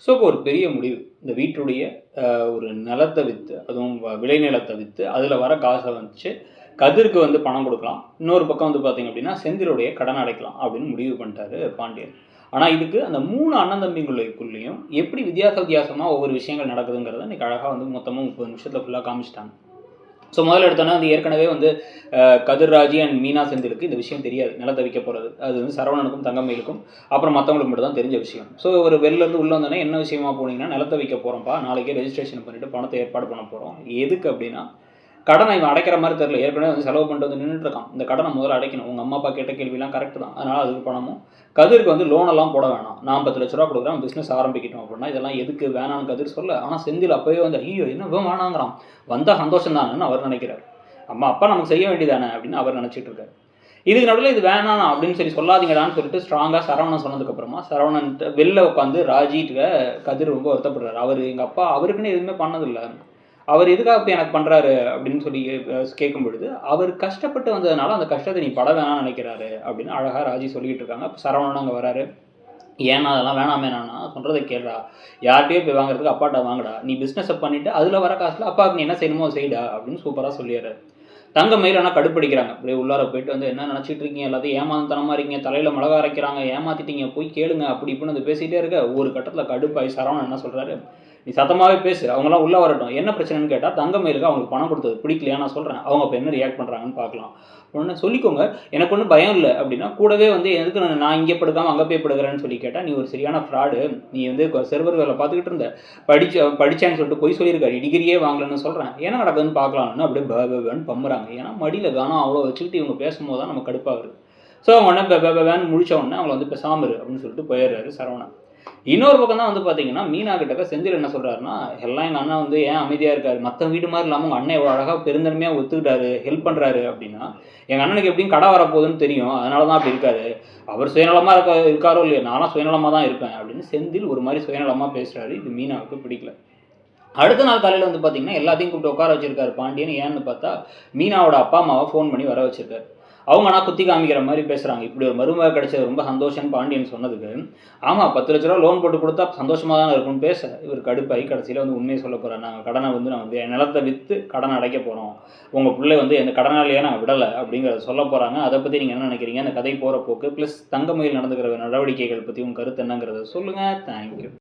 So இப்போ ஒரு பெரிய முடிவு. இந்த வீட்டுடைய ஒரு நிலத்த வித்து, அதுவும் விளைநிலத்த வித்து, அதில வர காச வச்சு கதிருக்கு வந்து பணம் குடுக்கலாம். இன்னொரு பக்கம் வந்து பார்த்தீங்க அப்படின்னா, செந்திலுடைய கடன அடைக்கலாம் அப்படின்னு முடிவு பண்ணிட்டாரு பாண்டியன். ஆனா இதுக்கு அந்த 3 அண்ணன் தம்பிங்களுக்குள்ளயும் எப்படி வித்தியாசமா ஒவ்வொரு விஷயங்கள் நடக்குதுங்கிறத இன்னைக்கு அழகா வந்து மொத்தமா 30 நிமிஷத்துல ஃபுல்லா காமிச்சுட்டாங்க. ஸோ முதல்ல எடுத்தோன்னே வந்து ஏற்கனவே வந்து கதிர்ராஜி அண்ட் மீனா செந்திலுக்கு இந்த விஷயம் தெரியாது. நிலத்த விற்க போறது. அது வந்து சரவணனுக்கும், தங்கமயிலுக்கும், அப்புறம் மத்தவங்களுக்கு மட்டும் தான் தெரிஞ்ச விஷயம். ஸோ ஒரு வெளிலருந்து உள்ள வந்தோனே, என்ன விஷயமா போனீங்கன்னா, நிலத்த விற்க போறோம்ப்பா. நாளைக்கே ரெஜிஸ்ட்ரேஷன் பண்ணிட்டு பணத்த ஏற்பாடு பண்ண போறோம். எதுக்கு அப்படின்னா, கடனை இவன் அடைக்கிற மாதிரி தெரியல. ஏற்கனவே வந்து செலவு பண்ணிட்டு வந்து நின்னுட்டு இருக்கான். இந்த கடனை முதல்ல அடைக்கணும். உங்க அம்மா, அப்பா கேட்ட கேள்விலாம் கரெக்ட் தான். அதனால அதுக்கு பணமும், கதிருக்கு வந்து லோன் எல்லாம் போட வேணாம். நான் 10 லட்ச ரூபா குடுக்குறேன். பிசினஸ் ஆரம்பிக்கட்டும் அப்படின்னா, இதெல்லாம் எதுக்கு வேணாம்னு கதிர் சொல்ல. ஆனா செந்தில் அப்பவே வந்து, ஐயோ! என்ன இவன் வேணாங்கிறான். வந்தா சந்தோஷம் தானேன்னு அவர் நினைக்கிறார். அம்மா, அப்பா நமக்கு செய்ய வேண்டியதானே அப்படின்னு அவர் நினைச்சிட்டு இருக்காரு. இதுக்கு நடுவில் இது வேணாம் அப்படின்னு சொல்லாதீங்கடான்னு சொல்லிட்டு ஸ்ட்ராங்கா சரவணன் சொன்னதுக்கு அப்புறமா சரவணன் வெளில உட்காந்து ராஜிட்ட கதிர் ரொம்ப வருத்தப்படுறாரு. அவர் எங்க அப்பா அவருக்குன்னு எதுவுமே பண்ணதில்லை. அவர் எதுக்காக இப்போ எனக்கு பண்ணுறாரு அப்படின்னு சொல்லி கேட்கும் பொழுது, அவர் கஷ்டப்பட்டு வந்ததுனால அந்த கஷ்டத்தை நீ பட வேணாம்னு நினைக்கிறாரு அப்படின்னு அழகாக ராஜி சொல்லிக்கிட்டு இருக்காங்க. அப்போ சரவணன் அங்கே வராரு. ஏன்னா அதெல்லாம் வேணாமே, நானா சொல்கிறத கேளுடா, யார்கிட்டயோ போய் வாங்குறதுக்கு அப்பாட்ட வாங்கடா, நீ பிஸ்னஸை பண்ணிவிட்டு அதில் வர காசில் அப்பாவுக்கு நீ என்ன செய்யணுமோ செய்டா அப்படின்னு சூப்பராக சொல்லிடுறாரு. தங்கமயில் ஆனால் கடுப்படிக்கிறாங்க. அப்படியே உள்ளார போயிட்டு வந்து, என்ன நினச்சிட்டு இருக்கீங்க, எல்லாத்தையும் ஏமாந்தனமாக இருக்கீங்க, தலையில் மிளகா அரைக்கிறாங்க, ஏமாத்திட்டீங்க, போய் கேளுங்க அப்படி இப்படின்னு வந்து பேசிகிட்டே இருக்க. ஒரு கட்டத்தில் கடுப்பாகி சரவணன் என்ன சொல்கிறாரு, நீ சத்தமாகவே பேசு, அவங்களாம் உள்ளே வரட்டும், என்ன பிரச்சனைன்னு கேட்டால் தங்கமயிலுக்கு அவங்களுக்கு பணம் கொடுத்தது பிடிக்கலையா நான் சொல்கிறேன், அவங்க இப்போ என்ன ரியாக்ட் பண்ணுறாங்கன்னு பார்க்கலாம். ஒன்று சொல்லிக்கோங்க, எனக்கு ஒன்றும் பயம் இல்லை அப்படின்னா, கூடவே வந்து எதுக்கு நான் இங்கே படுக்காமல் அங்கே போய் படுக்கிறேன்னு சொல்லி கேட்டால், நீ ஒரு சரியான ஃப்ராடு, நீ வந்து சர்வர் வேலை பார்த்துக்கிட்டு இருந்த, படித்தேன்னு சொல்லிட்டு போய் சொல்லியிருக்காரு, டிகிரியே வாங்கலன்னு சொல்கிறேன், என்ன நடக்குதுன்னு பார்க்கலாம்னு அப்படியே பேன்னு பம்புறாங்க. ஏன்னா மடியில் கானம் அவ்வளோ வச்சுக்கிட்டு இவங்க பேசும்போது தான் நம்ம கடுப்பாகுது. ஸோ அவங்க உடனே வேன்னு முடிச்ச உடனே அவங்கள வந்து பேசாம இரு அப்படின்னு சொல்லிட்டு போயிடுறாரு சரவணன். இன்னொரு பக்கம் தான் வந்து பார்த்தீங்கன்னா, மீனா கிட்டக்க செந்தில் என்ன சொல்கிறாருன்னா, எல்லாம் எங்கள் அண்ணன் வந்து ஏன் அமைதியாக இருக்காரு, மற்ற வீடு மாதிரி இல்லாமல் உங்கள் அண்ணன் எவ்வளோ அழகாக பெருந்தன்மையாக ஒத்துக்கிட்டாரு, ஹெல்ப் பண்ணுறாரு அப்படின்னா, எங்கள் அண்ணனுக்கு எப்படியும் கடை வரப்போகுதுன்னு தெரியும், அதனால தான் அப்படி இருக்காரு. அவர் சுயநலமாக இருக்காரோ இல்லையோ, நானும் சுயநலமாக தான் இருப்பேன் அப்படின்னு செந்தில் ஒரு மாதிரி சுயநலமாக பேசுகிறாரு. இது மீனாவுக்கு பிடிக்கல. அடுத்த நாள் காலையில் வந்து பார்த்தீங்கன்னா, எல்லாத்தையும் கூப்பிட்டு உட்கார வச்சிருக்காரு பாண்டியன். ஏன்னு பார்த்தா, மீனாவோட அப்பா அம்மாவை ஃபோன் பண்ணி வர வச்சிருக்காரு. அவங்க ஆனால் குத்தி காமிக்கிற மாதிரி பேசுகிறாங்க. இப்படி ஒரு மருமக கிடைச்சது ரொம்ப சந்தோஷம்னு பாண்டியன் சொன்னதுக்கு, ஆமாம் 10 லட்ச ரூபா லோன் போட்டு கொடுத்தா சந்தோஷமாக தானே இருக்கும்னு பேச, இவர் கடுப்பாகி கடைசியில் வந்து உண்மையை சொல்ல போகிறார். நாங்கள் கடனை வந்து நாங்கள் நிலத்தை விற்று கடனை அடைக்க போகிறோம், உங்கள் பிள்ளை வந்து எந்த கடனாலேயே நாங்கள் விடலை அப்படிங்கிறத சொல்ல போகிறாங்க. அதை பற்றி நீங்கள் என்ன நினைக்கிறீங்க, அந்த கதை போகிற போக்கு ப்ளஸ் தங்கமயில் நடந்துக்கிற நடவடிக்கைகள் பற்றி உங்கள் கருத்து என்னங்கிறத சொல்லுங்கள். தேங்க்யூ.